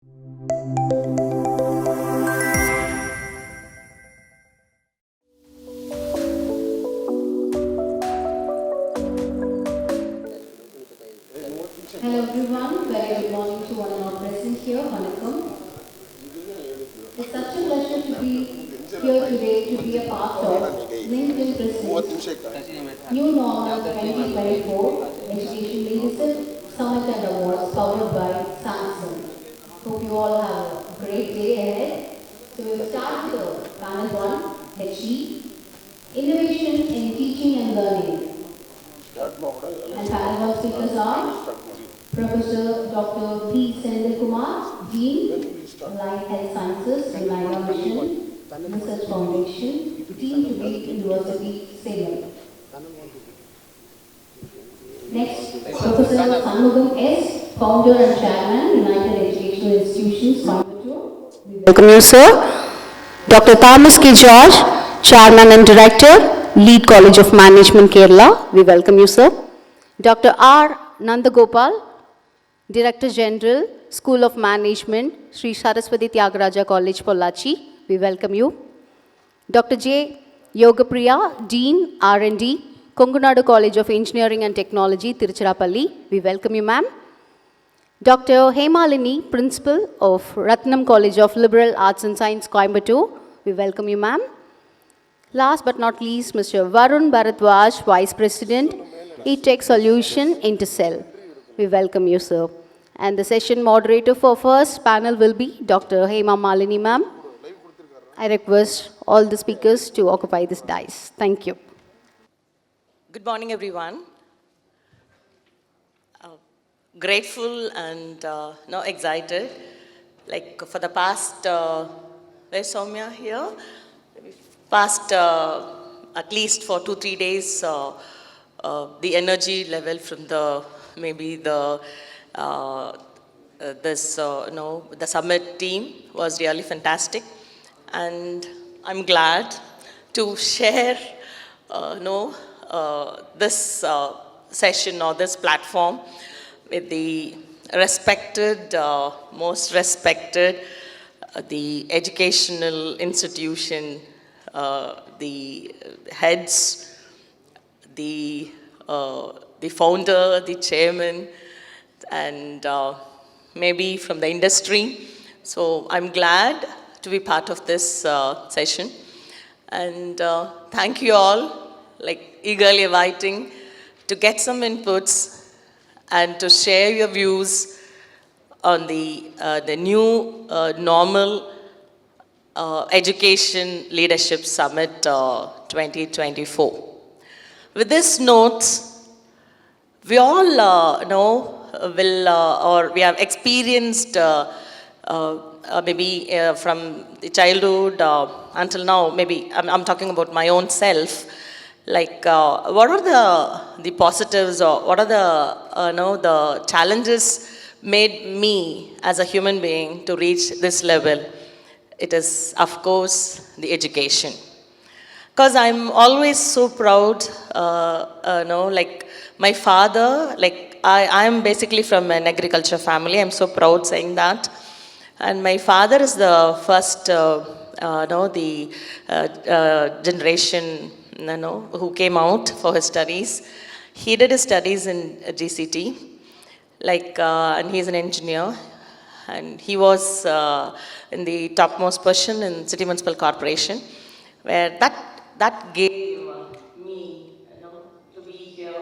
Hello everyone, very good morning to one and all present here. Vanakkam. It's such a pleasure to be here today to be a part of LinkedIn Presents New Normal 2024 Education Leadership Summit and Awards powered by Samsung. Hope you all have a great day ahead. So we'll start with panel 1, HE, Innovation in Teaching and Learning. And panel 1 speakers are Professor Dr. P. Sendil Kumar, Dean, Life Health Sciences, United Mission, Research Foundation, Dean to be University, Salem. Next, Professor Shanmugam S., Founder and Chairman, United Educational Institutions, Coimbatore. We welcome you, sir. Dr. Thomas K. George, Chairman and Director, Lead College of Management, Kerala. We welcome you, sir. Dr. R. Nanda Gopal, Director General, School of Management, Sree Saraswathi Thyagaraja College, Pollachi. We welcome you. Dr. J. Yogapriya, Dean, R&D, Kongunadu College of Engineering and Technology, Tiruchirappalli. We welcome you, ma'am. Dr. Hemanalini, Principal of Rathinam College of Liberal Arts and Science, Coimbatore. We welcome you, ma'am. Last but not least, Mr. Varun Bharadwaj, Vice President, Edtech Solution, Intercell. We welcome you, sir. And the session moderator for first panel will be Dr. Hemanalini, ma'am. I request all the speakers to occupy this dais. Thank you. Good morning, everyone. Grateful and excited. Like for the past, where's Soumya here? Past at least for 2-3 days, the energy level from the the summit team was really fantastic, and I'm glad to share this session or this platform with the respected, most respected, the educational institution, the heads, the founder, the chairman, and maybe from the industry. So I'm glad to be part of this session. And thank you all, like eagerly awaiting to get some inputs and to share your views on the new normal Education Leadership Summit 2024. With this note, we all we have experienced maybe from the childhood until now, maybe I'm talking about my own self, like what are the positives, or what are the challenges made me as a human being to reach this level? It is, of course, the education. Because I'm always so proud, like my father, like I am basically from an agriculture family. I'm so proud saying that. And my father is the first, generation, who came out for his studies. He did his studies in GCT, like, and he's an engineer. And he was in the topmost position in City Municipal Corporation, where that gave me, to be here,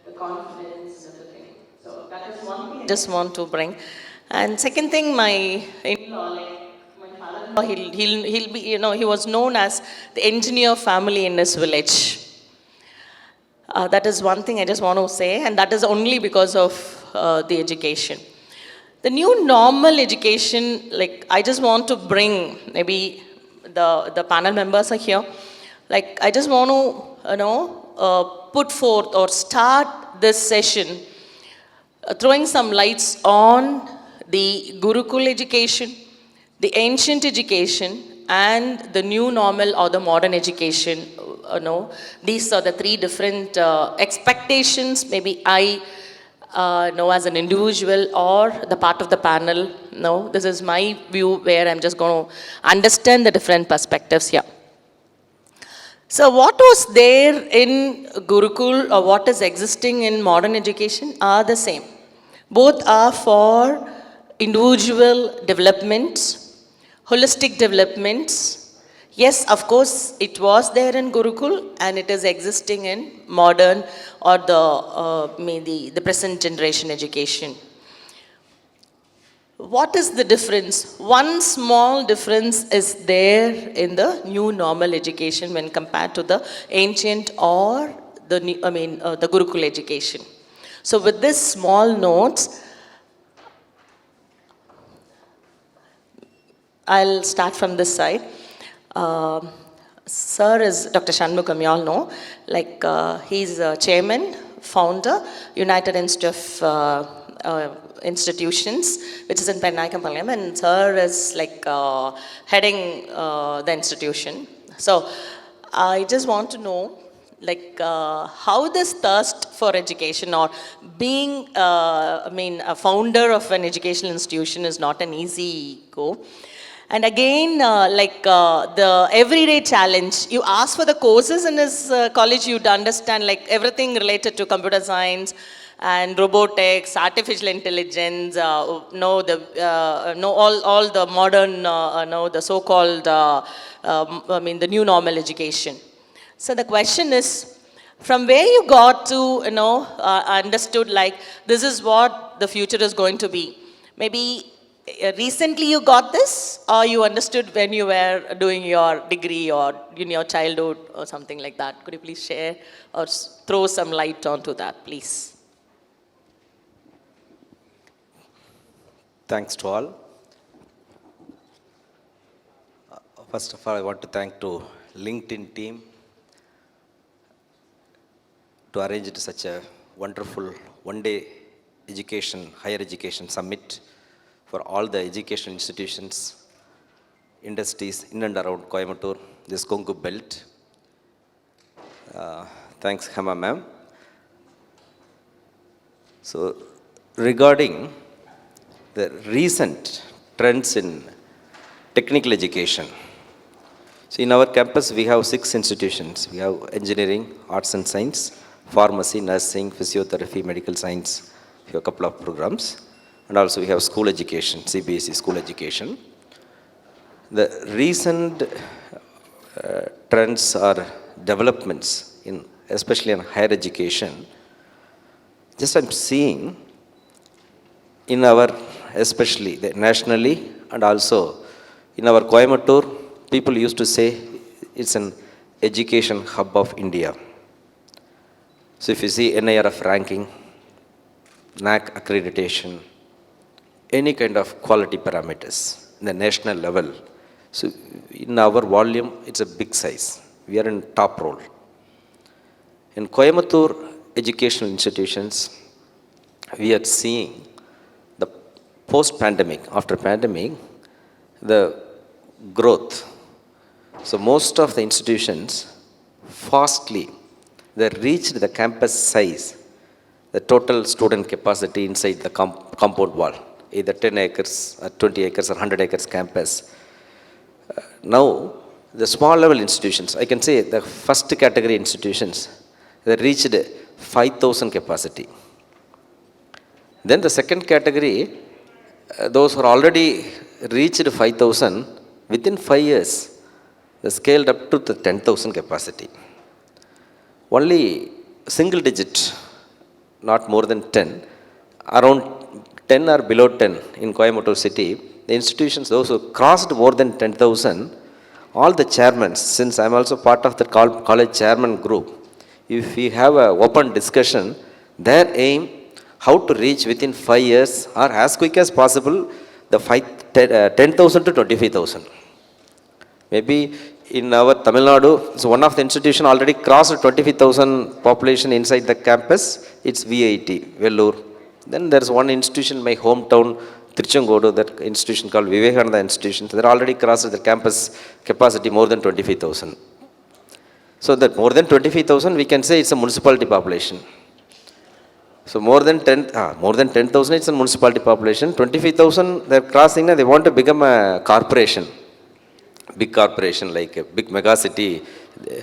the confidence and everything. So that is one thing I just want to bring. And second thing, my in-law, like my father-in-law, he'll be, he was known as the engineer family in his village. That is one thing I just want to say, and that is only because of the education. The new normal education, like I just want to bring, maybe the panel members are here, like I just want to put forth or start this session throwing some lights on the Gurukul education, the ancient education, and the new normal or the modern education. These are the three different expectations maybe I no, as an individual or the part of the panel. No, this is my view where I'm just going to understand the different perspectives here. So what was there in Gurukul or what is existing in modern education are the same. Both are for individual development, holistic development. Yes, of course, it was there in Gurukul and it is existing in modern or the present generation education. What is the difference? One small difference is there in the new normal education when compared to the ancient or the Gurukul education. So with this small notes, I'll start from this side. Sir is Dr. Shanmugam, you all know. He's a chairman, founder, United Institute of Institutions, which is in Pennakampalayam, and sir is heading the institution. So I just want to know how this thirst for education or being a founder of an educational institution is not an easy go. And again, the everyday challenge, you ask for the courses in this college, you'd understand everything related to computer science and robotics, artificial intelligence, all the modern, the so-called, the new normal education. So the question is, from where you got to, understood this is what the future is going to be. Maybe recently you got this, or you understood when you were doing your degree or in your childhood or something like that. Could you please share or throw some light onto that, please? Thanks to all. First of all, I want to thank to LinkedIn team to arrange such a wonderful one-day education, higher education summit for all the education institutions, industries in and around Coimbatore, this Kongu belt. Thanks, Hema ma'am. So, regarding the recent trends in technical education. So, in our campus, we have 6 institutions. We have engineering, arts and science, pharmacy, nursing, physiotherapy, medical science, we have a couple of programs. And also we have school education, CBSE school education. The recent trends or developments, especially in higher education, just I'm seeing in our, especially nationally and also in our Coimbatore, people used to say it's an education hub of India. So if you see NIRF ranking, NAC accreditation, any kind of quality parameters in the national level. So in our volume, it's a big size. We are in top role. In Coimbatore educational institutions, we are seeing the post-pandemic, after pandemic, the growth. So most of the institutions, fastly, they reached the campus size, the total student capacity inside the compound wall. Either 10 acres, or 20 acres, or 100 acres campus. Now, the small level institutions, I can say the first category institutions, they reached 5,000 capacity. Then the second category, those who are already reached 5,000, within 5 years, they scaled up to the 10,000 capacity. Only single digit, not more than 10, around 10 or below 10 in Coimbatore city, the institutions, those who crossed more than 10,000, all the chairmen, since I'm also part of the college chairman group, if we have an open discussion, their aim, how to reach within 5 years or as quick as possible, the 10,000 to 25,000. Maybe in our Tamil Nadu, so one of the institution already crossed 25,000 population inside the campus, it's VIT, Vellore. Then there's one institution in my hometown, Tiruchirappalli, that institution called Vivekananda Institution. They're already crossed the campus capacity more than 25,000. So that more than 25,000, we can say it's a municipality population. So more than 10,000 it's a municipality population. 25,000 they're crossing now. They want to become a corporation, big corporation like a big mega city,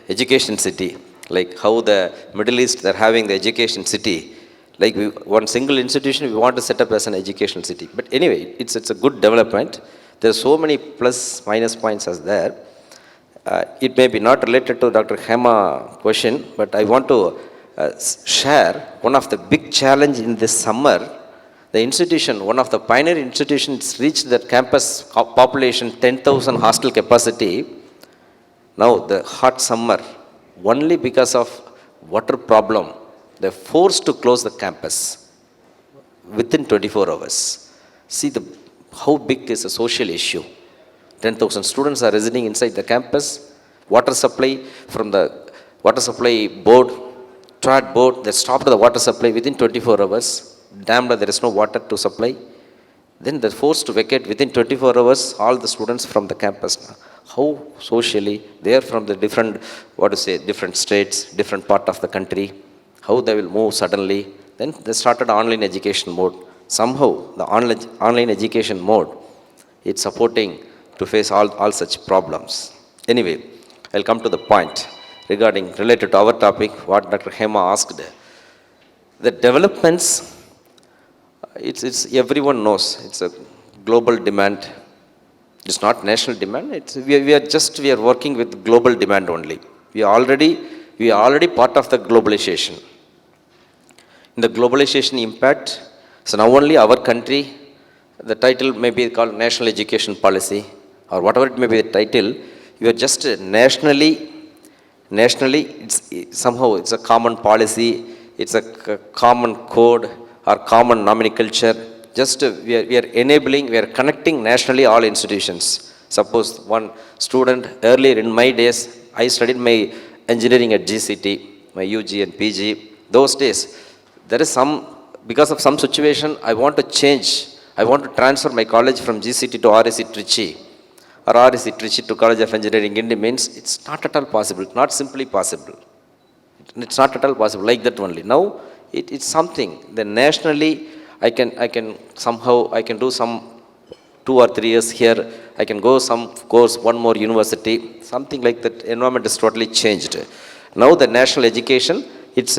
education city. Like how the Middle East they're having the education city. Like one single institution we want to set up as an educational city. But anyway, it's a good development. There's so many plus minus points as there. It may be not related to Dr. Hema question, but I want to share one of the big challenge in this summer. The institution, one of the pioneer institutions, reached that campus population 10,000 hostel capacity. Now the hot summer, only because of water problem, they're forced to close the campus within 24 hours. See how big is a social issue. 10,000 students are residing inside the campus. Water supply from the water supply board, TRAD board, they stopped the water supply within 24 hours. Damn, there is no water to supply. Then they're forced to vacate within 24 hours all the students from the campus. How socially, they are from the different states, different part of the country. How they will move suddenly. Then they started online education mode. Somehow the online education mode, it's supporting to face all such problems. Anyway, I'll come to the point related to our topic, what Dr. Hema asked. The developments, it's everyone knows, it's a global demand. It's not national demand. We are working with global demand only. We are already part of the globalization. In the globalization impact, so now only our country, the title may be called National Education Policy or whatever it may be the title, you are just nationally, somehow it's a common policy, it's a common code or common nomenclature. Just we are enabling, we are connecting nationally all institutions. Suppose one student, earlier in my days, I studied my engineering at GCT, my UG and PG. Those days, there is because of some situation, I want to change. I want to transfer my college from GCT to RSC Trichy or RSC Trichy to College of Engineering India means it's not at all possible, not simply possible. It's not at all possible like that only. Now, it's something, then nationally, I can somehow, I can do some 2 or 3 years here, I can go some course, one more university, something like that. Environment is totally changed. Now the national education, it's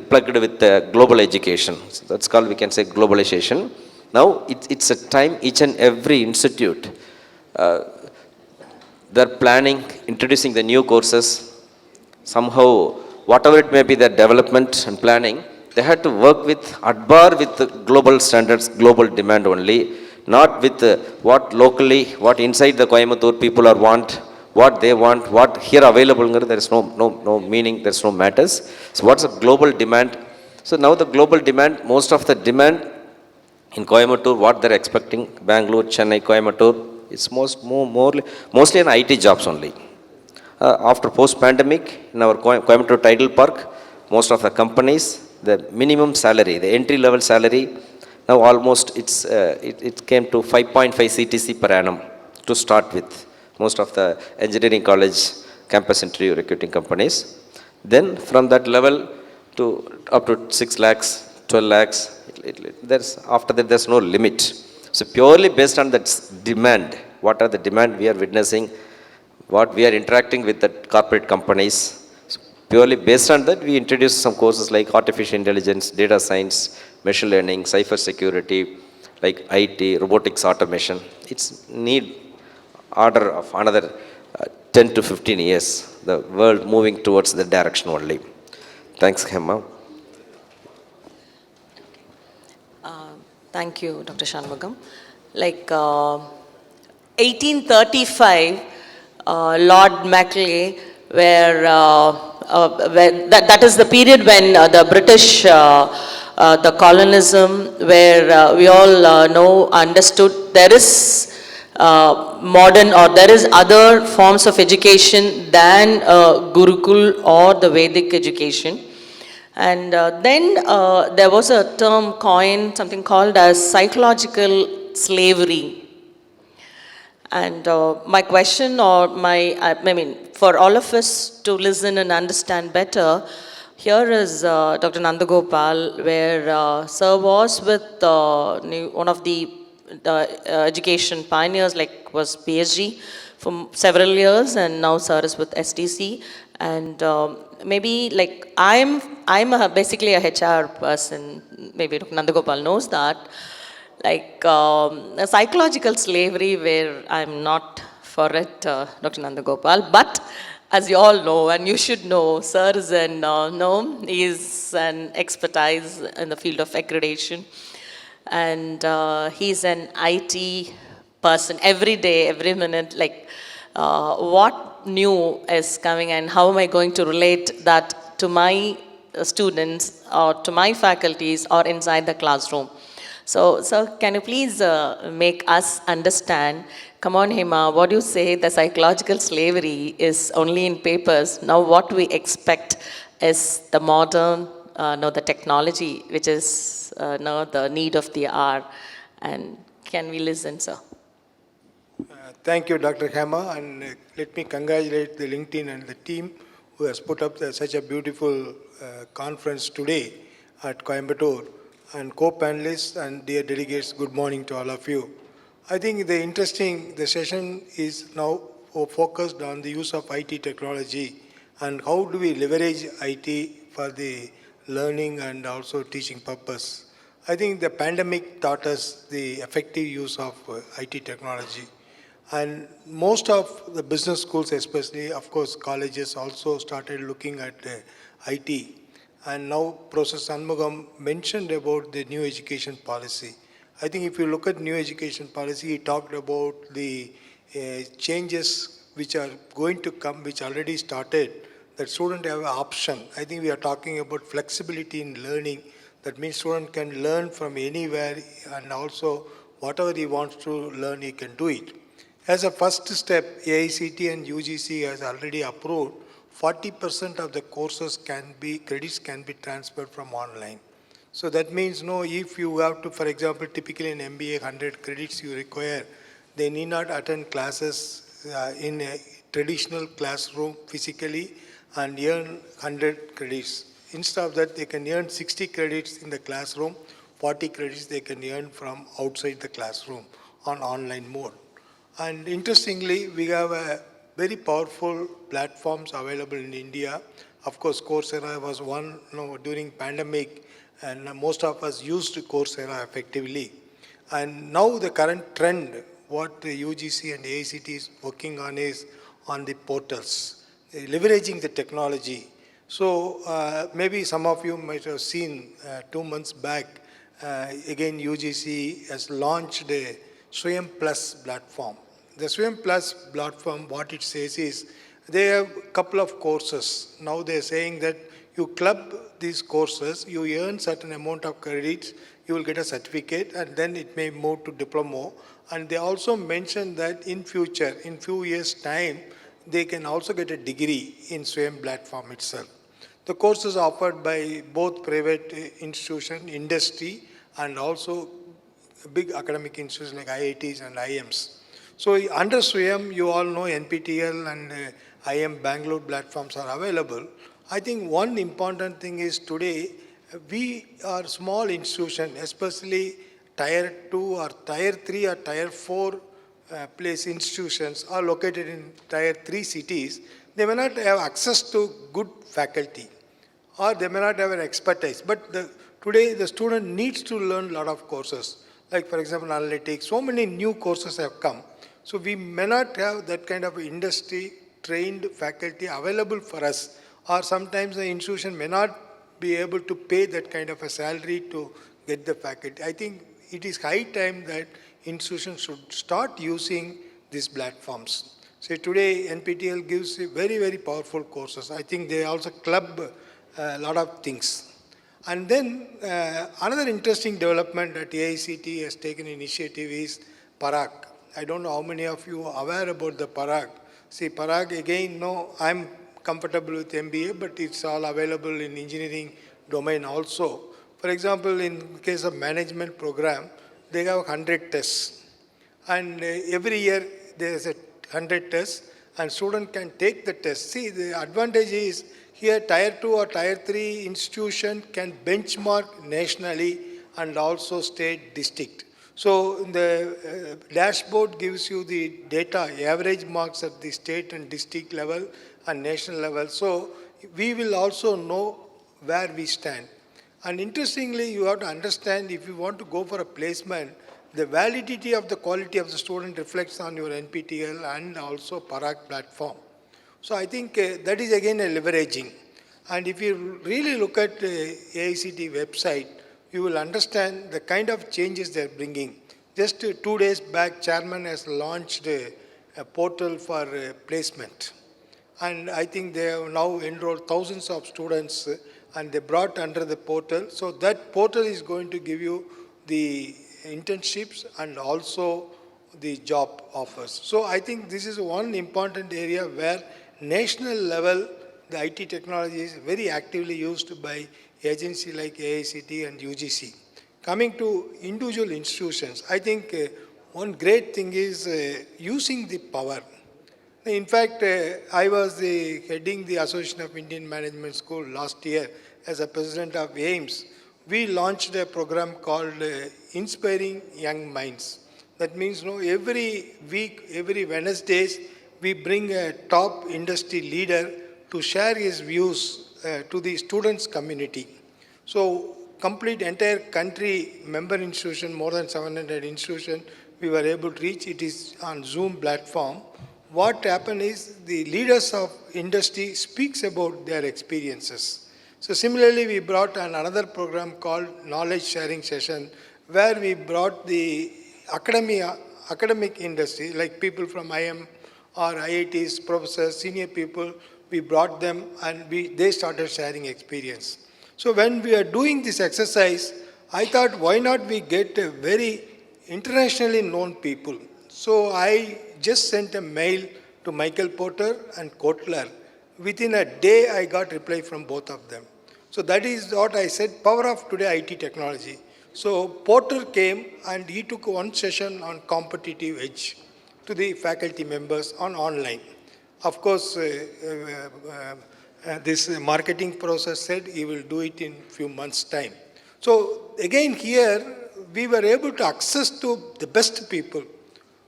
plugged with global education. So that's called, we can say, globalization. Now it's a time each and every institute, they're planning, introducing the new courses. Somehow, whatever it may be their development and planning, they had to work with with the global standards, global demand only, not with what inside the Coimbatore people what they want, what here available, there is no meaning, there's no matters. So what's a global demand? So now the global demand, most of the demand in Coimbatore, what they're expecting, Bangalore, Chennai, Coimbatore, it's mostly in IT jobs only. After post-pandemic, in our Coimbatore Tidal Park, most of the companies, the minimum salary, the entry-level salary, now almost it came to 5.5 CTC per annum to start with. Most of the engineering college campus interview recruiting companies. Then from that level to up to 6 lakhs, 12 lakhs, after that there's no limit. So purely based on that demand, what are the demand we are witnessing, what we are interacting with the corporate companies. So purely based on that, we introduced some courses like artificial intelligence, data science, machine learning, cyber security, like IT, robotics, automation. It's need order of another 10 to 15 years, the world moving towards the direction only. Thanks, Hema. Thank you, Dr. Shanmugam. Like 1835, Lord Macaulay, where that is the period when the British, the colonialism, where we all understood there is modern or there is other forms of education than Gurukul or the Vedic education. And then there was a term coined, something called as psychological slavery. And my question, or for all of us to listen and understand better, Here is Dr. Nanda Gopal, where Sir was with one of the education pioneers, like was PhD for several years, and now Sir is with STC. And maybe like basically a HR person. Maybe Dr. Nanda Gopal knows that. Like a psychological slavery, where I'm not for it, Dr. Nanda Gopal, but as you all know, and you should know, Sir is he is an expertise in the field of accreditation, and he's an IT person every day, every minute. Like, what new is coming, and how am I going to relate that to my students or to my faculties or inside the classroom? So, sir, can you please make us understand? Come on, Hema, what do you say? The psychological slavery is only in papers. Now, what we expect is the modern, the technology, which is the need of the hour. And can we listen, sir? Thank you, Dr. Hema, and let me congratulate the LinkedIn and the team who has put up such a beautiful conference today at Coimbatore. And co-panelists and dear delegates, good morning to all of you. I think the session is now focused on the use of IT technology and how do we leverage IT for the learning and also teaching purpose. I think the pandemic taught us the effective use of IT technology. And most of the business schools, especially, of course, colleges also started looking at IT. And now Professor Shanmugam mentioned about the new education policy. I think if you look at new education policy, he talked about the changes which are going to come, which already started, that students have an option. I think we are talking about flexibility in learning. That means student can learn from anywhere, and also whatever he wants to learn, he can do it. As a first step, AICT and UGC has already approved 40% of the credits can be transferred from online. So that means, if you have to, for example, typically in MBA 100 credits you require, they need not attend classes in a traditional classroom physically and earn 100 credits. Instead of that, they can earn 60 credits in the classroom, 40 credits they can earn from outside the classroom on online mode. And interestingly, we have very powerful platforms available in India. Of course, Coursera was one during pandemic, and most of us used Coursera effectively. And now the current trend, what the UGC and AICT is working on is on the portals, leveraging the technology. So maybe some of you might have seen 2 months back, again UGC has launched a Swayam Plus platform. The Swayam Plus platform, what it says is, they have a couple of courses. Now they're saying that you club these courses, you earn certain amount of credits, you will get a certificate, and then it may move to diploma. And they also mentioned that in future, in few years' time, they can also get a degree in Swayam platform itself. The courses offered by both private institution, industry, and also big academic institutions like IITs and IMs. So under Swayam, you all know NPTEL and IM Bangalore platforms are available. I think one important thing is today, we are small institution, especially Tier 2 or Tier 3 or Tier 4 place institutions are located in Tier 3 cities. They may not have access to good faculty, or they may not have an expertise. But today, the student needs to learn a lot of courses. Like, for example, analytics, so many new courses have come. So we may not have that kind of industry-trained faculty available for us, or sometimes the institution may not be able to pay that kind of a salary to get the faculty. I think it is high time that institutions should start using these platforms. So today, NPTEL gives very, very powerful courses. I think they also club a lot of things. And then another interesting development that AICT has taken initiative is Parag. I don't know how many of you are aware about the Parag. See, Parag, again, I'm comfortable with MBA, but it's all available in engineering domain also. For example, in case of management program, they have 100 tests. And every year there is a 100 tests, and student can take the test. See, the advantage is here Tier 2 or Tier 3 institution can benchmark nationally and also state, district. So the dashboard gives you the data, average marks at the state and district level and national level. So we will also know where we stand. And interestingly, you have to understand if you want to go for a placement, the validity of the quality of the student reflects on your NPTEL and also Parag platform. So I think that is again a leveraging. And if you really look at the AICT website, you will understand the kind of changes they are bringing. Just 2 days back, chairman has launched a portal for placement. And I think they have now enrolled thousands of students and they brought under the portal. So that portal is going to give you the internships and also the job offers. So I think this is one important area where national level, the IT technology is very actively used by agencies like AICT and UGC. Coming to individual institutions, I think one great thing is using the power. In fact, I was heading the Association of Indian Management School last year as a president of AIMS. We launched a program called Inspiring Young Minds. That means every week, every Wednesdays, we bring a top industry leader to share his views to the students community. So complete entire country member institution, more than 700 institutions, we were able to reach. It is on Zoom platform. What happened is the leaders of industry speaks about their experiences. So similarly, we brought another program called Knowledge Sharing Session, where we brought the academic industry, like people from IM or IITs, professors, senior people, we brought them and they started sharing experience. So when we are doing this exercise, I thought, why not we get a very internationally known people? So I just sent a mail to Michael Porter and Kotler. Within a day, I got reply from both of them. So that is what I said, power of today IT technology. So Porter came and he took one session on competitive edge to the faculty members on online. Of course, this marketing process said he will do it in few months' time. So again here, we were able to access to the best people.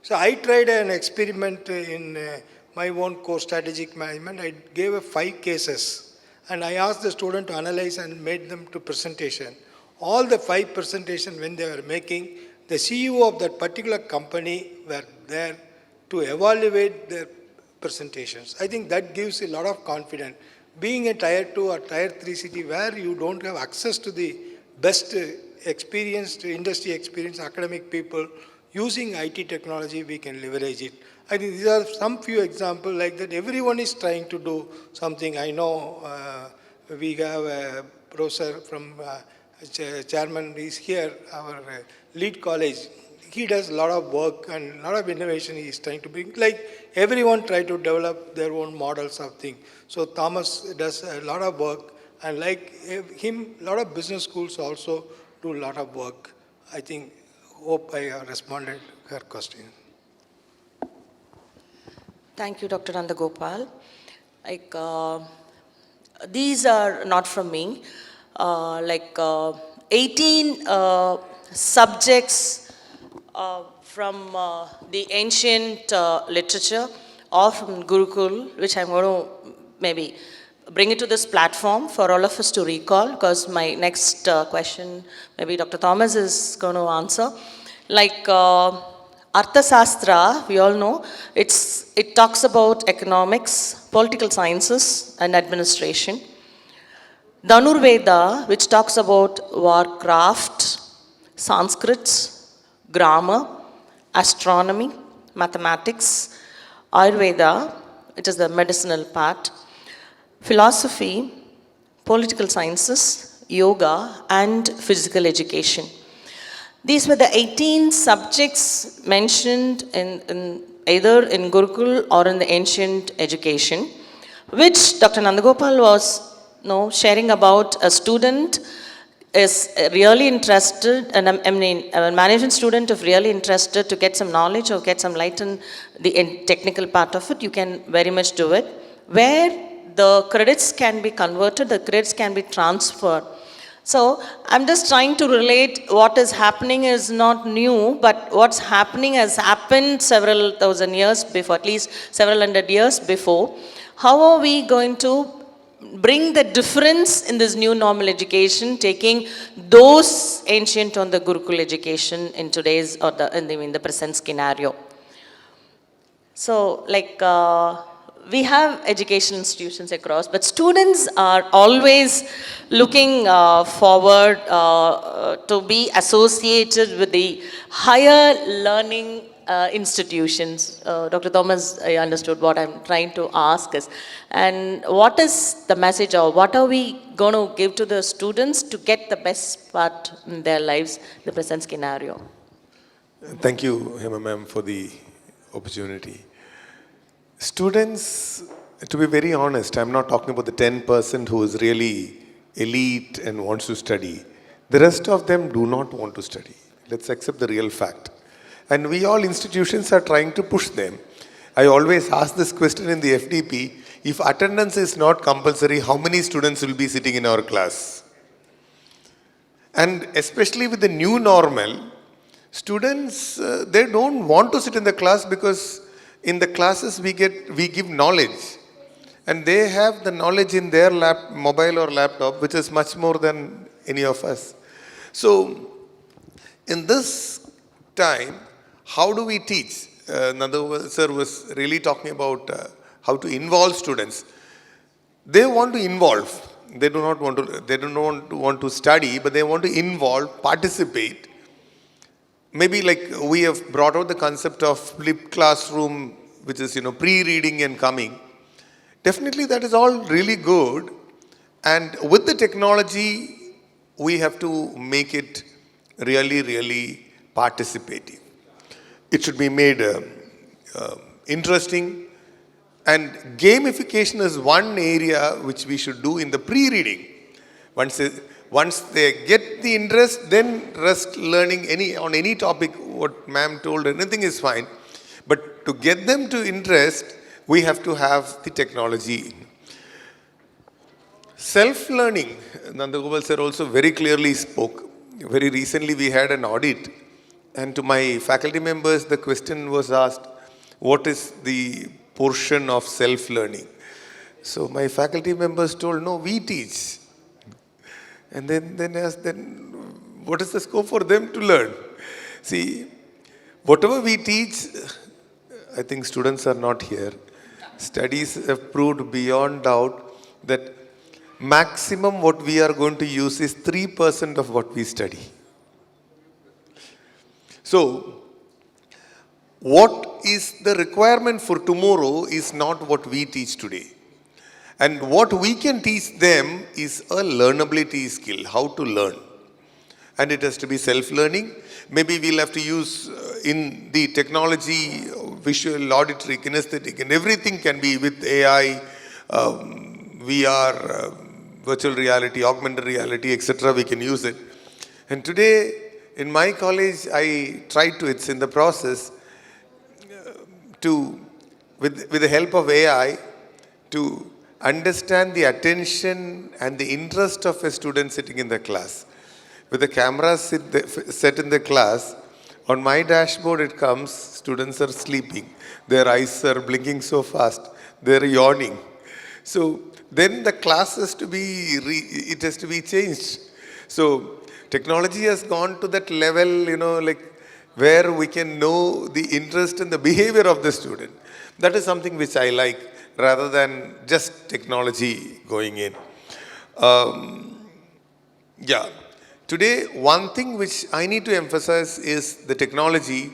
So I tried an experiment in my own course, strategic management. I gave 5 cases and I asked the student to analyze and made them to presentation. All the 5 presentations when they were making, the CEO of that particular company were there to evaluate their presentations. I think that gives a lot of confidence. Being a Tier 2 or Tier 3 city where you don't have access to the best experienced, industry experienced academic people, using IT technology, we can leverage it. I think these are some few examples like that. Everyone is trying to do something. I know we have a professor from chairman is here, our lead college. He does a lot of work and a lot of innovation he is trying to bring. Like everyone try to develop their own models of things. So Thomas does a lot of work and like him, a lot of business schools also do a lot of work. I think, hope I have responded to her question. Thank you, Dr. Nanda Gopal. Like, these are not from me. 18 subjects from the ancient literature or from Gurukul, which I'm going to maybe bring it to this platform for all of us to recall, because my next question, maybe Dr. Thomas is going to answer. Like Arthasastra, we all know, it talks about economics, political sciences and administration. Dhanurveda, which talks about warcraft, Sanskrit, grammar, astronomy, mathematics. Ayurveda, which is the medicinal part. Philosophy, political sciences, yoga, and physical education. These were the 18 subjects mentioned in either in Gurukul or in the ancient education, which Dr. Nandagopal was sharing about. A student is really interested, and I mean, a management student if really interested to get some knowledge or get some light in the technical part of it, you can very much do it. Where the credits can be converted, the credits can be transferred. So I'm just trying to relate what is happening is not new, but what's happening has happened several thousand years before, at least several hundred years before. How are we going to bring the difference in this new normal education, taking those ancient on the Gurukul education in today's or in the present scenario? So like we have educational institutions across, but students are always looking forward to be associated with the higher learning institutions. Dr. Thomas, I understood what I'm trying to ask is, and what is the message or what are we going to give to the students to get the best part in their lives, the present scenario? Thank you, Hema ma'am, for the opportunity. Students, to be very honest, I'm not talking about the 10% who is really elite and wants to study. The rest of them do not want to study. Let's accept the real fact. And we all institutions are trying to push them. I always ask this question in the FDP, if attendance is not compulsory, how many students will be sitting in our class? And especially with the new normal, students, they don't want to sit in the class because in the classes we give knowledge. And they have the knowledge in their mobile or laptop, which is much more than any of us. So, in this time, how do we teach? Nanda sir was really talking about how to involve students. They want to involve. They do not want to study, but they want to involve, participate. Maybe like we have brought out the concept of flipped classroom, which is, pre-reading and coming. Definitely that is all really good. And with the technology, we have to make it really, really participative. It should be made interesting. And gamification is one area which we should do in the pre-reading. Once they get the interest, then rest learning on any topic, what ma'am told, anything is fine. But to get them to interest, we have to have the technology. Self-learning, Nanda Gopal sir also very clearly spoke. Very recently we had an audit, and to my faculty members the question was asked, what is the portion of self-learning? So my faculty members told, no, we teach. And then asked, what is the scope for them to learn? See, whatever we teach, I think students are not here. Studies have proved beyond doubt that maximum what we are going to use is 3% of what we study. So, what is the requirement for tomorrow is not what we teach today. And what we can teach them is a learnability skill, how to learn. And it has to be self-learning. Maybe we'll have to use in the technology, visual, auditory, kinesthetic, and everything can be with AI, VR, virtual reality, augmented reality, etc. We can use it. And today, in my college, I tried to, it's in the process, with the help of AI, to understand the attention and the interest of a student sitting in the class. With the camera set in the class, on my dashboard it comes, students are sleeping. Their eyes are blinking so fast. They're yawning. So then the class has to be, it has to be changed. So technology has gone to that level, where we can know the interest and the behavior of the student. That is something which I like, rather than just technology going in. Today, one thing which I need to emphasize is the technology,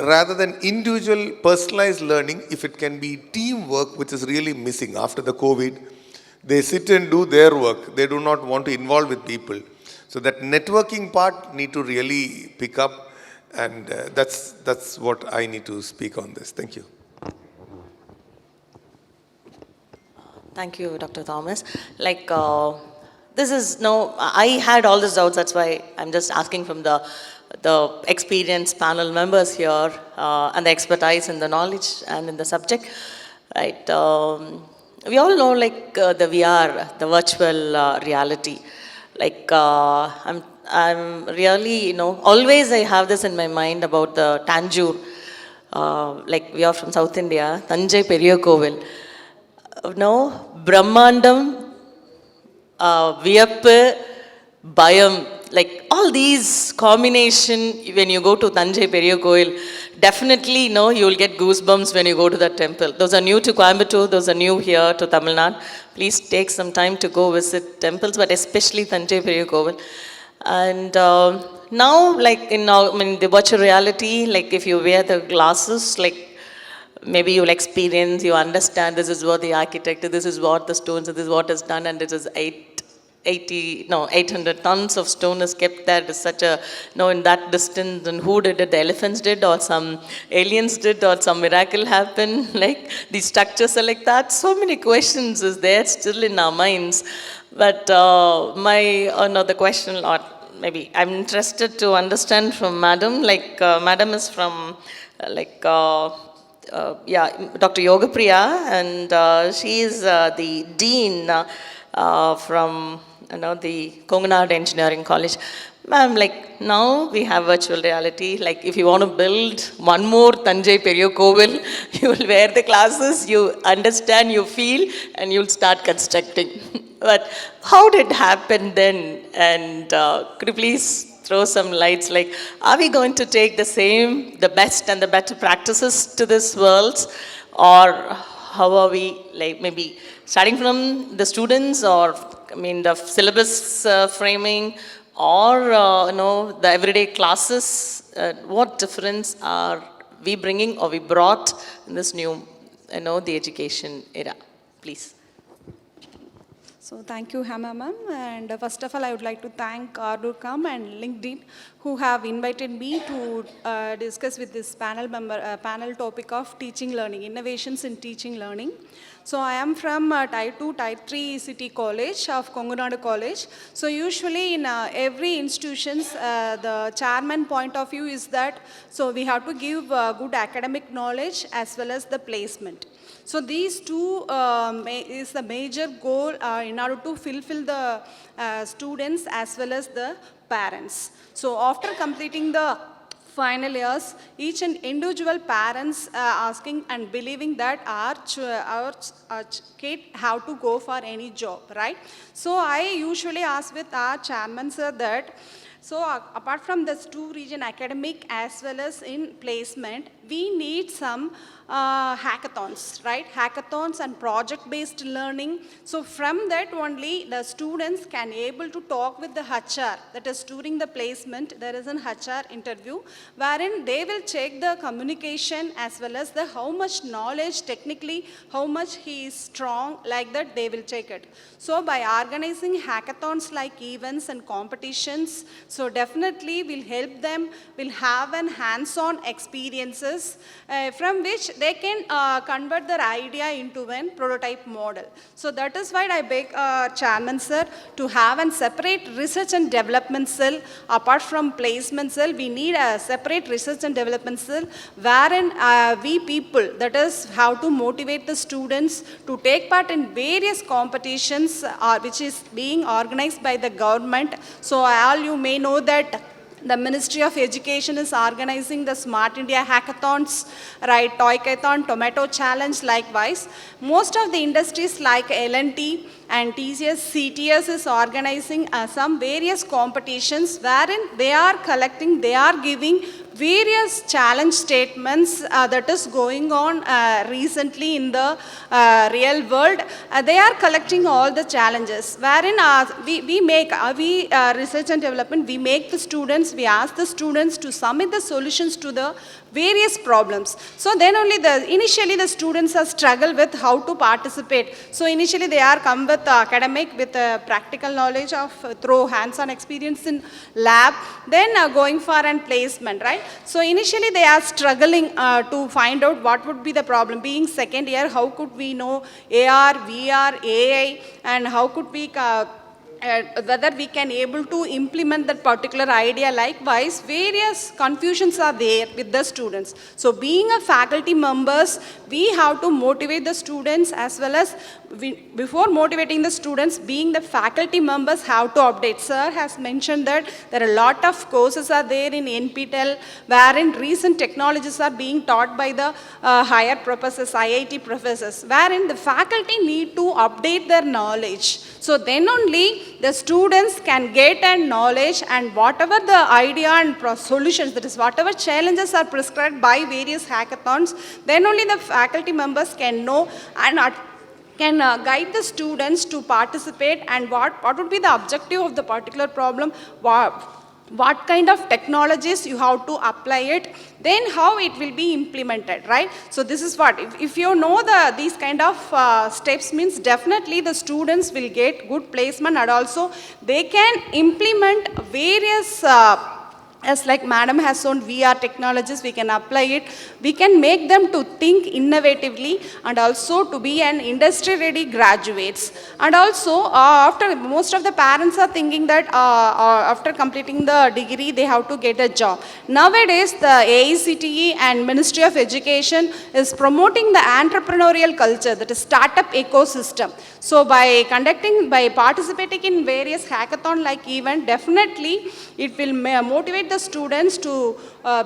rather than individual personalized learning, if it can be teamwork, which is really missing after the COVID. They sit and do their work. They do not want to involve with people. So that networking part need to really pick up, and that's what I need to speak on this. Thank you. Thank you, Dr. Thomas. I had all these doubts, that's why I'm just asking from the experienced panel members here and the expertise and the knowledge and in the subject. right? We all know like the VR, the virtual reality. Like I'm really, always I have this in my mind about the Tanjore. Like we are from South India, Thanjai Periya Kovil. Brahmandam, Viyappu, Bayam, like all these combination, when you go to Thanjai Periya Koil, definitely you will get goosebumps when you go to that temple. Those are new to Coimbatore, those are new here to Tamil Nadu. Please take some time to go visit temples, but especially Thanjai Periya Koil. And now, like in the virtual reality, like if you wear the glasses, like maybe you'll experience, you understand this is what the architect, this is what the stones, this is what is done, and it is 800 tons of stone is kept there. It is such a, in that distance, and who did it? The elephants did, or some aliens did, or some miracle happened? Like these structures are like that. So many questions is there still in our minds. But the question, or maybe I'm interested to understand from Madam. Like Madam is from Dr. Yogapriya, and she is the dean from the Kongunadu Engineering College. Ma'am, like now we have virtual reality. Like if you want to build one more Thanjai Periya Kovil, you will wear the glasses, you understand, you feel, and you'll start constructing. But how did it happen then? And could you please throw some lights, like are we going to take the best and the better practices to this world, or how are we, like maybe starting from the students, or the syllabus framing, or the everyday classes, what difference are we bringing or we brought in this new, the education era? Please. So thank you, Hema ma'am. And first of all, I would like to thank ArdorComm and LinkedIn who have invited me to discuss with this panel topic of teaching learning, innovations in teaching learning. So I am from Type 2, Type 3 City College of Kongunadu College. So usually in every institutions, the chairman point of view is that, so we have to give good academic knowledge as well as the placement. So these two is the major goal in order to fulfill the students as well as the parents. So after completing the final years, each and individual parents asking and believing that our kid have to go for any job, right? So I usually ask with our chairman sir that, so apart from this two region academic as well as in placement, we need some hackathons, right? Hackathons and project-based learning. So from that only the students can able to talk with the HR. That is during the placement, there is an HR interview wherein they will check the communication as well as the how much knowledge technically, how much he is strong, like that they will check it. So by organizing hackathons like events and competitions, so definitely will help them, will have an hands-on experiences from which they can convert their idea into a prototype model. So that is why I beg Chairman sir to have a separate research and development cell. Apart from placement cell, we need a separate research and development cell wherein we people, that is how to motivate the students to take part in various competitions which is being organized by the government. So all you may know that the Ministry of Education is organizing the Smart India Hackathons, right, Toykathon, Tomato Challenge, likewise. Most of the industries like L&T and TCS, CTS is organizing some various competitions wherein they are collecting, they are giving various challenge statements that is going on recently in the real world. They are collecting all the challenges wherein we research and development, we make the students, we ask the students to submit the solutions to the various problems. So then only initially the students are struggle with how to participate. So initially they are come with academic, with practical knowledge of through hands-on experience in lab, then going for an placement, right? So initially they are struggling to find out what would be the problem. Being second year, how could we know AR, VR, AI, and how could we whether we can able to implement that particular idea. Likewise, various confusions are there with the students. So being a faculty members, we have to motivate the students, as well as before motivating the students, being the faculty members have to update. Sir has mentioned that there are a lot of courses are there in NPTEL, wherein recent technologies are being taught by the higher professors, IIT professors, wherein the faculty need to update their knowledge. So then only the students can get a knowledge, and whatever the idea and solutions, that is whatever challenges are prescribed by various hackathons, then only the faculty members can know and can guide the students to participate, and what would be the objective of the particular problem, what kind of technologies you have to apply it, then how it will be implemented, right? So this is what, if you know these kind of steps, means definitely the students will get good placement, and also they can implement various as like madam has shown VR technologies, we can apply it. We can make them to think innovatively, and also to be an industry ready graduates. And also after, most of the parents are thinking that after completing the degree they have to get a job. Nowadays the AICTE and Ministry of Education is promoting the entrepreneurial culture, that is startup ecosystem. So by participating in various hackathon like event, definitely it will motivate the students to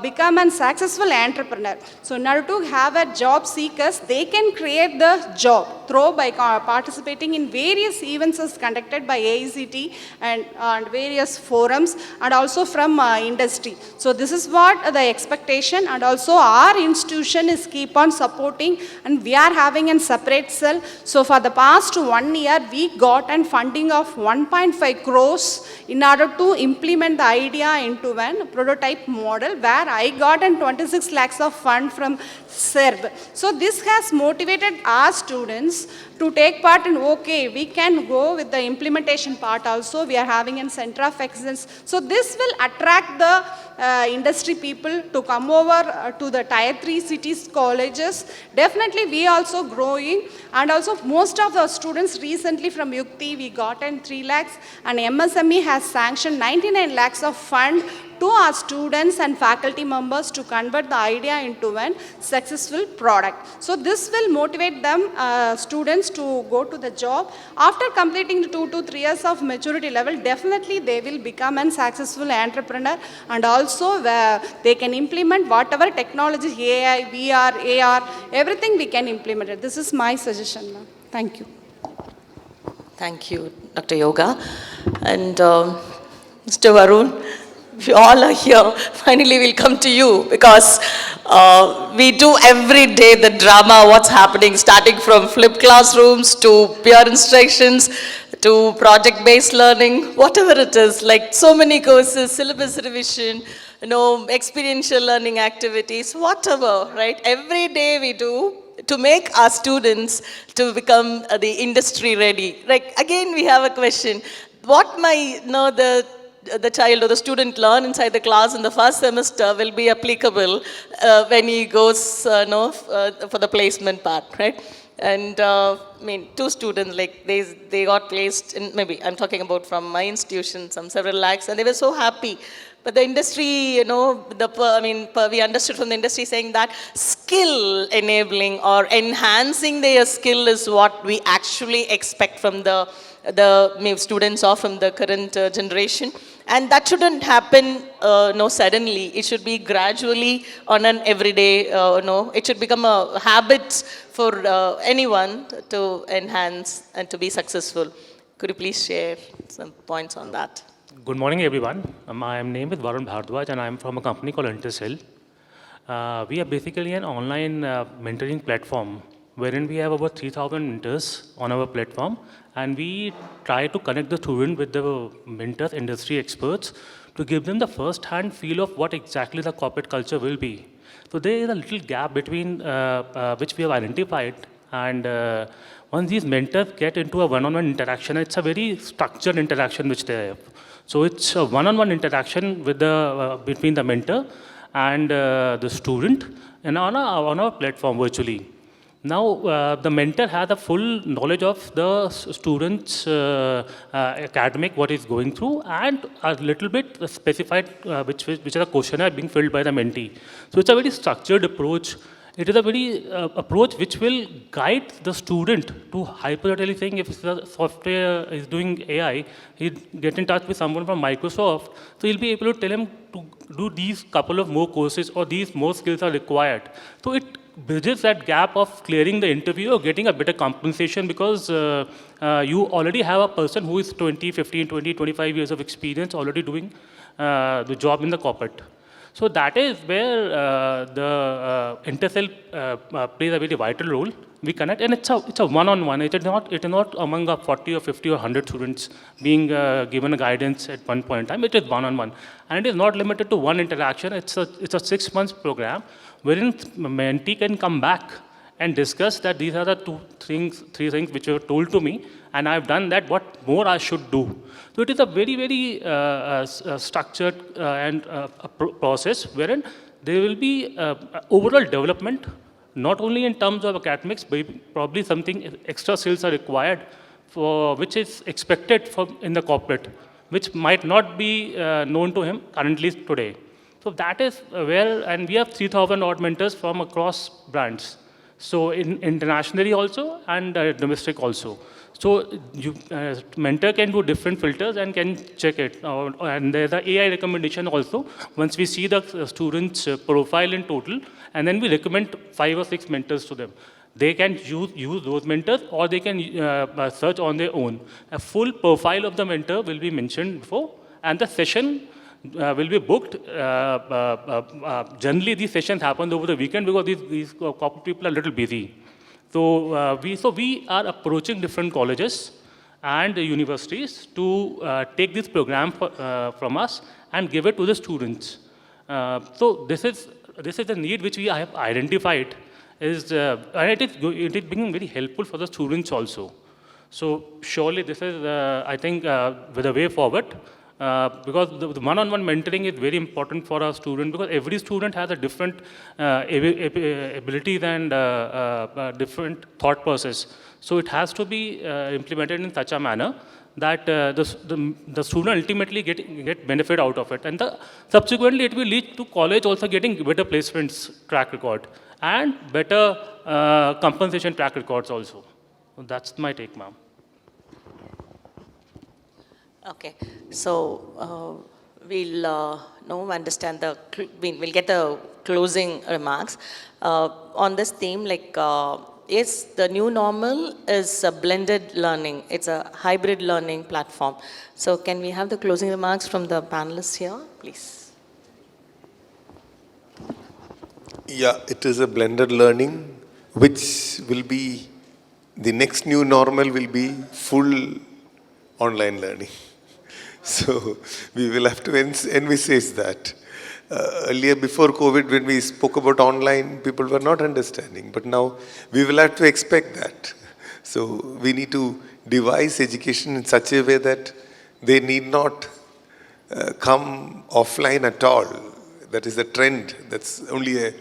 become a successful entrepreneur. So in order to have a job seekers, they can create the job through by participating in various events as conducted by AICT and various forums, and also from industry. So this is what the expectation, and also our institution is keep on supporting, and we are having a separate cell. So for the past 1 year, we got a funding of 1.5 crores in order to implement the idea into a prototype model, where I got 26 lakhs of fund from SERB. So this has motivated our students to take part in, okay, we can go with the implementation part also. We are having a center of excellence. So this will attract the industry people to come over to the tier 3 cities, colleges. Definitely we also growing, and also most of the students recently from Yukti, we got 3 lakhs, and MSME has sanctioned 99 lakhs of fund to our students and faculty members to convert the idea into a successful product. So this will motivate them, students, to go to the job. After completing the 2 to 3 years of maturity level, definitely they will become a successful entrepreneur, and also they can implement whatever technology, AI, VR, AR, everything we can implement it. This is my suggestion, ma'am. Thank you. Thank you, Dr. Yoga. And Mr. Varun, we all are here. Finally, we'll come to you, because we do every day the drama, what's happening, starting from flipped classrooms to peer instructions to project-based learning, whatever it is, like so many courses, syllabus revision, experiential learning activities, whatever, right? Every day we do to make our students to become the industry ready. Like, again, we have a question. What might the child or the student learn inside the class in the first semester will be applicable when he goes for the placement part, right? And two students, like they got placed in, maybe I'm talking about from my institution, some several lakhs, and they were so happy. But the industry, we understood from the industry saying that skill enabling or enhancing their skill is what we actually expect from the students or from the current generation. And that shouldn't happen suddenly. It should be gradually on an everyday, it should become a habit for anyone to enhance and to be successful. Could you please share some points on that? Good morning, everyone. My name is Varun Bharadwaj, and I'm from a company called Intercell. We are basically an online mentoring platform wherein we have about 3,000 mentors on our platform, and we try to connect the student with the mentors, industry experts, to give them the first-hand feel of what exactly the corporate culture will be. So there is a little gap between which we have identified, and once these mentors get into a one-on-one interaction, it's a very structured interaction which they have. So it's a one-on-one interaction with between the mentor and the student, and on our platform virtually. Now, the mentor has a full knowledge of the student's academic, what he's going through, and a little bit specified, which is a questionnaire being filled by the mentee. So it's a very structured approach. It is a very approach which will guide the student to hypothetically saying if the software is doing AI, he'll get in touch with someone from Microsoft, so he'll be able to tell him to do these couple of more courses or these more skills are required. So it bridges that gap of clearing the interview or getting a better compensation because you already have a person who is 20, 15, 20, 25 years of experience already doing the job in the corporate. So that is where the Intercell plays a very vital role. We connect, and it's a one-on-one. It is not among 40 or 50 or 100 students being given a guidance at one point in time. It is one-on-one, and it is not limited to one interaction. It's a 6 months program wherein mentee can come back and discuss that these are the three things which were told to me, and I've done that. What more I should do? So it is a very, very structured and process wherein there will be overall development, not only in terms of academics, but probably something extra skills are required for which is expected in the corporate, which might not be known to him currently today. So that is where, and we have 3,000 odd mentors from across brands. So internationally also and domestic also. So mentor can do different filters and can check it. And there's an AI recommendation also. Once we see the student's profile in total, and then we recommend 5 or 6 mentors to them. They can use those mentors or they can search on their own. A full profile of the mentor will be mentioned before, and the session will be booked. Generally, these sessions happen over the weekend because these corporate people are a little busy. So we are approaching different colleges and universities to take this program from us and give it to the students. So this is the need which we have identified, and it is being very helpful for the students also. So surely this is, I think, the way forward. Because the one-on-one mentoring is very important for our student, because every student has a different abilities and different thought process. So it has to be implemented in such a manner that the student ultimately get benefit out of it. And subsequently it will lead to college also getting better placements track record and better compensation track records also. So that's my take, ma'am. Okay, so we'll understand we'll get the closing remarks on this theme. Like, yes, the new normal is a blended learning. It's a hybrid learning platform. So, can we have the closing remarks from the panelists here, please? Yeah, it is a blended learning, which will be the next new normal. Will be full online learning. So we will have to envisage that. Earlier, before COVID, when we spoke about online, people were not understanding. But now we will have to expect that. So we need to devise education in such a way that they need not come offline at all. That is a trend. That's only a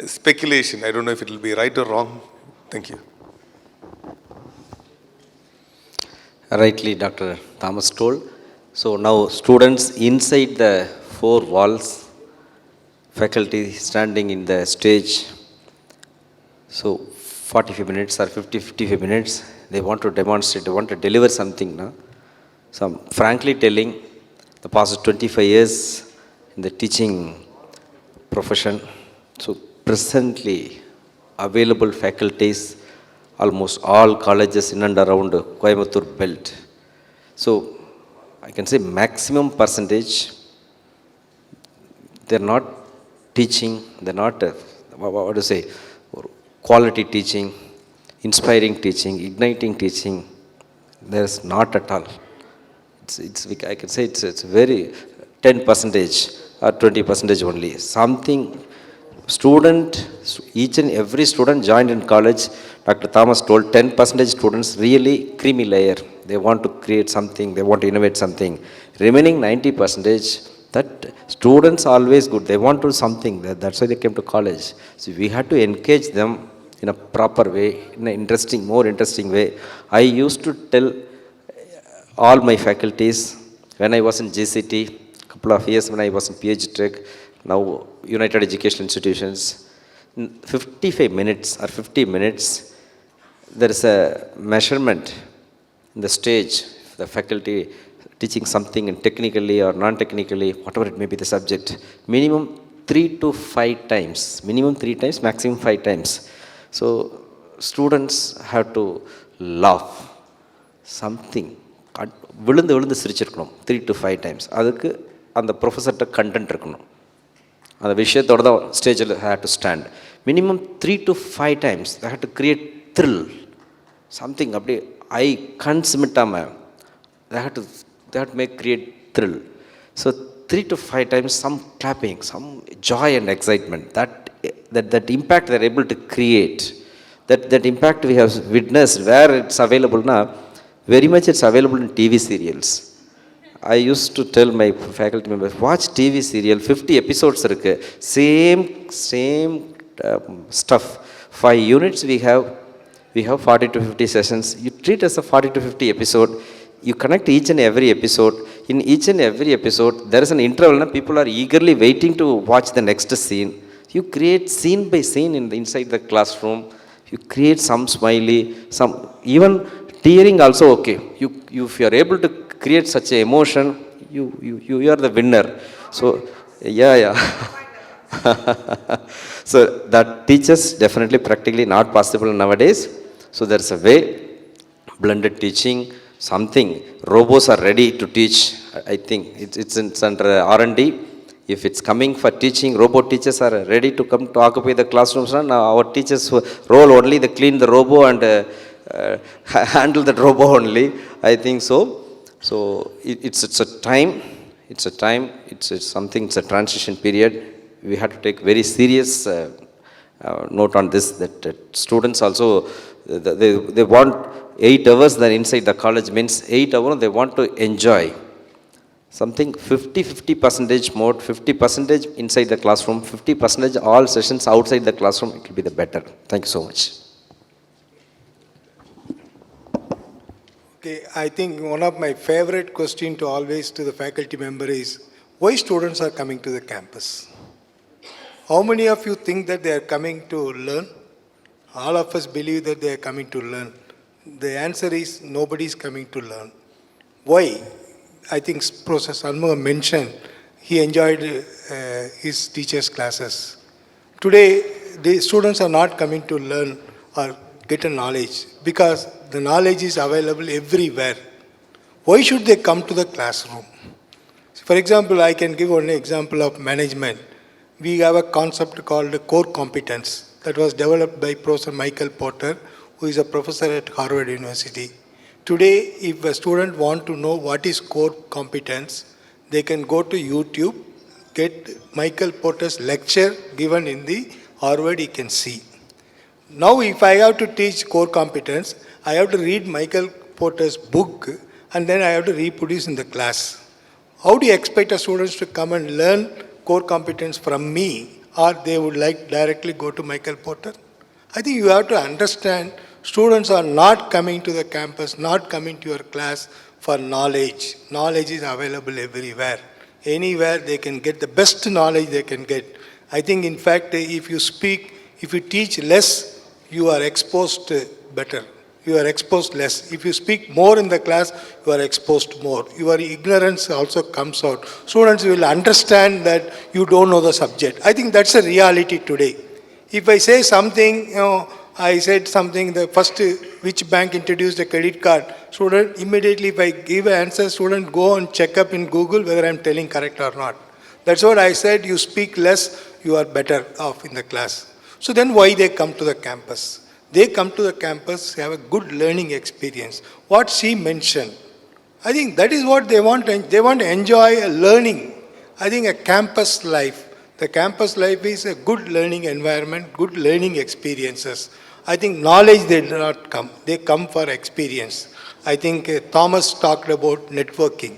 speculation. I don't know if it will be right or wrong. Thank you. Rightly, Dr. Thomas told. So now students inside the 4 walls, faculty standing in the stage. So 45 minutes or 55 minutes, they want to demonstrate, they want to deliver something. No? So I'm frankly telling, the past 25 years in the teaching profession, so presently available faculties, almost all colleges in and around Coimbatore belt. So I can say maximum percentage, they're not teaching, they're not, what to say, quality teaching, inspiring teaching, igniting teaching, there's not at all. I can say it's very 10% or 20% only. Something, each and every student joined in college, Dr. Thomas told 10% students really creamy layer. They want to create something, they want to innovate something. Remaining 90%, that students always good. They want to do something. That's why they came to college. So we had to encourage them in a proper way, in an interesting, more interesting way. I used to tell all my faculties when I was in GCT, couple of years when I was in Edtech, now United Educational Institutions, in 55 minutes or 50 minutes, there is a measurement in the stage, the faculty teaching something in technically or non-technically, whatever it may be the subject, minimum 3 to 5 times, minimum 3 times, maximum 5 times. So students have to laugh, something, விழுந்து விழுந்து சிரிச்சிருக்கணும் 3 to 5 times. அதுக்கு அந்த ப்ரொஃபஸர்கிட்ட content இருக்கணும், அந்த விஷயத்தோட தான் ஸ்டேஜில் have to stand. Minimum 3 to 5 times they have to create thrill, something அப்படியே ஐ கண் சிமிட்டாமல் they have to make create thrill. So 3 to 5 times, some clapping, some joy and excitement, that impact they are able to create, that impact we have witnessed. Where it's available now, very much it's available in TV serials. I used to tell my faculty members, watch TV serial, 50 episodes irukku, same stuff, 5 units we have 40 to 50 sessions. You treat as a 40 to 50 episode, you connect each and every episode. In each and every episode there is an interval, people are eagerly waiting to watch the next scene. You create scene by scene inside the classroom. You create some smiley, some even tearing also. Okay, you if you are able to create such a emotion, you are the winner. So yeah. So that teaches definitely practically not possible nowadays. So there's a way, blended teaching, something. Robots are ready to teach. I think it's under R&D. If it's coming for teaching, robot teachers are ready to come to occupy the classrooms. Now our teachers role only, they clean the robo and handle that robo only. I think so. So it's a time. It's something. It's a transition period. We have to take very serious note on this. That students also they want 8 hours. Then inside the college means 8 hours. They want to enjoy something. 50% more. 50% inside the classroom. 50% all sessions outside the classroom. It will be the better. Thank you so much. Okay, I think one of my favorite question to always to the faculty member is, why students are coming to the campus? How many of you think that they are coming to learn? All of us believe that they are coming to learn. The answer is nobody is coming to learn. Why? I think Professor Shanmugam mentioned he enjoyed his teachers' classes. Today, the students are not coming to learn or get a knowledge because the knowledge is available everywhere. Why should they come to the classroom? For example, I can give one example of management. We have a concept called core competence that was developed by Professor Michael Porter, who is a professor at Harvard University. Today, if a student wants to know what is core competence, they can go to YouTube, get Michael Porter's lecture given in the Harvard, he can see. Now, if I have to teach core competence, I have to read Michael Porter's book and then I have to reproduce in the class. How do you expect a students to come and learn core competence from me, or they would like directly go to Michael Porter? I think you have to understand students are not coming to the campus, not coming to your class for knowledge. Knowledge is available everywhere. Anywhere they can get the best knowledge they can get. I think in fact if you teach less, you are exposed better. You are exposed less. If you speak more in the class, you are exposed more. Your ignorance also comes out. Students will understand that you don't know the subject. I think that's a reality today. If I say something, I said something, the first which bank introduced a credit card, student immediately if I give an answer, student go and check up in Google whether I'm telling correct or not. That's what I said, you speak less, you are better off in the class. So then why they come to the campus? They come to the campus, have a good learning experience. What she mentioned, I think that is what they want. They want to enjoy learning. I think a campus life, the campus life is a good learning environment, good learning experiences. I think knowledge they do not come, they come for experience. I think Thomas talked about networking.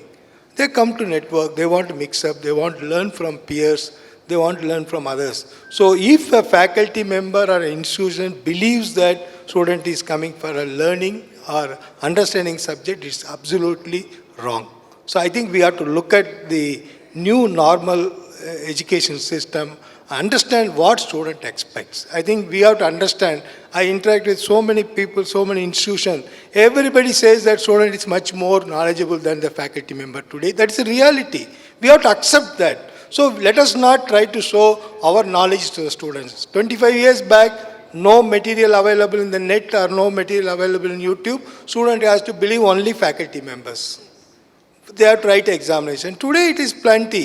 They come to network, they want to mix up, they want to learn from peers, they want to learn from others. So if a faculty member or an institution believes that student is coming for a learning or understanding subject, it's absolutely wrong. So I think we have to look at the new normal education system, understand what student expects. I think we have to understand. I interact with so many people, so many institutions. Everybody says that student is much more knowledgeable than the faculty member today. That's the reality. We have to accept that. So let us not try to show our knowledge to the students. 25 years back, no material available in the net or no material available in YouTube. Student has to believe only faculty members. They have to write examination. Today it is plenty.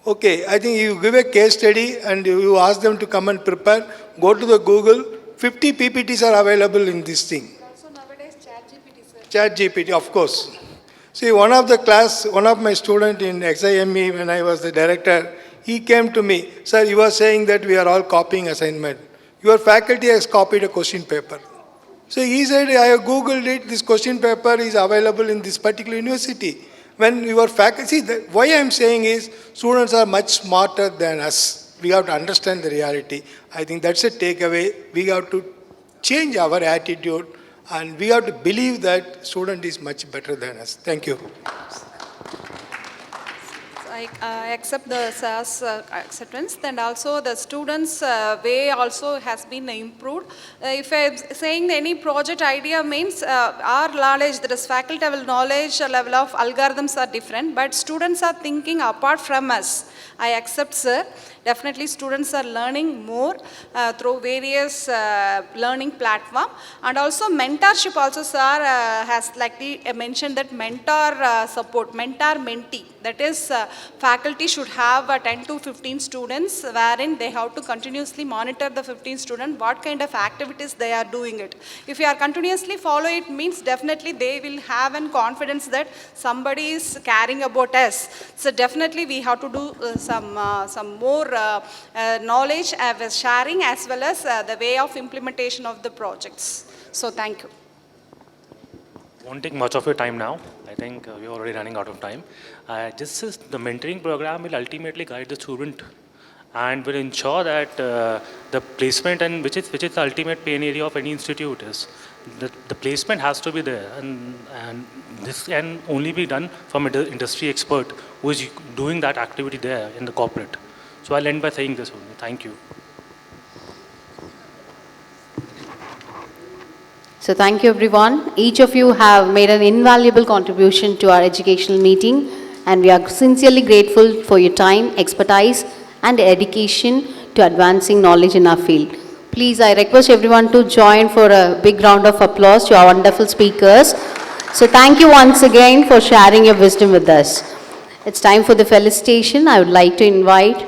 Okay, I think you give a case study and you ask them to come and prepare, go to the Google, 50 PPTs are available in this thing. Also nowadays ChatGPT, sir. ChatGPT, of course. See, one of my student in XIME, when I was the director, he came to me, sir, you are saying that we are all copying assignment. Your faculty has copied a question paper. So he said, I have Googled it, this question paper is available in this particular university. When your faculty, why I am saying is, students are much smarter than us. We have to understand the reality. I think that's a takeaway. We have to change our attitude and we have to believe that student is much better than us. Thank you. I accept the SAR's acceptance, and also the students' way also has been improved. If I'm saying any project idea means our knowledge, that is faculty level knowledge, level of algorithms are different, but students are thinking apart from us. I accept, sir. Definitely students are learning more through various learning platform, and also mentorship also, sir, has likely mentioned that mentor support, mentor-mentee. That is, faculty should have 10 to 15 students wherein they have to continuously monitor the 15 students, what kind of activities they are doing it. If you are continuously follow it means definitely they will have an confidence that somebody is caring about us. So definitely we have to do some more knowledge sharing as well as the way of implementation of the projects. So thank you. Won't take much of your time now. I think we're already running out of time. The mentoring program will ultimately guide the student and will ensure that the placement, and which is the ultimate pain area of any institute, is the placement has to be there, and this can only be done from an industry expert who is doing that activity there in the corporate. So I'll end by saying this only. Thank you. So thank you everyone. Each of you have made an invaluable contribution to our educational meeting, and we are sincerely grateful for your time, expertise and dedication to advancing knowledge in our field. Please, I request everyone to join for a big round of applause to our wonderful speakers. So thank you once again for sharing your wisdom with us. It's time for the felicitation. I would like to invite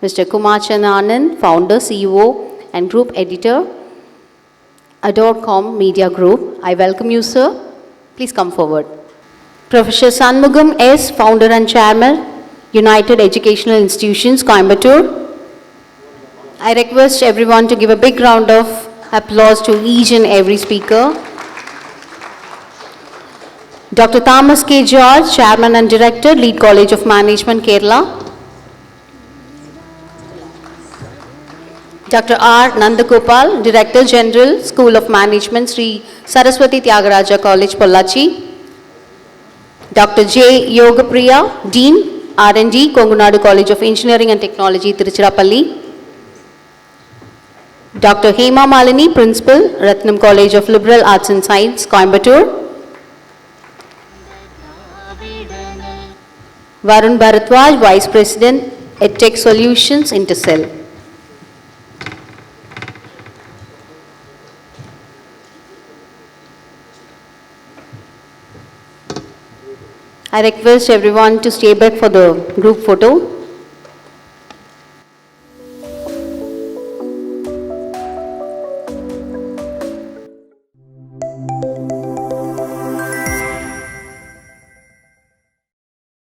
Mr. Kumar Chananand, Founder, CEO and Group Editor, ArdorComm Media Group. I welcome you, sir. Please come forward. Professor Shanmugam S., Founder and Chairman, United Educational Institutions, Coimbatore. I request everyone to give a big round of applause to each and every speaker. Dr. Thomas K. George, Chairman and Director, Lead College of Management, Kerala. Dr. R. Nanda Gopal, Director General, School of Management, Sree Saraswathi Thyagaraja College, Pollachi. Dr. J. Yogapriya, Dean, R&D, Kongunadu College of Engineering and Technology, Tiruchirappalli. Dr. Hemanalini, Principal, Rathinam College of Liberal Arts and Science, Coimbatore. Varun Bharadwaj, Vice President, Edtech Solutions, Intercell. I request everyone to stay back for the group photo.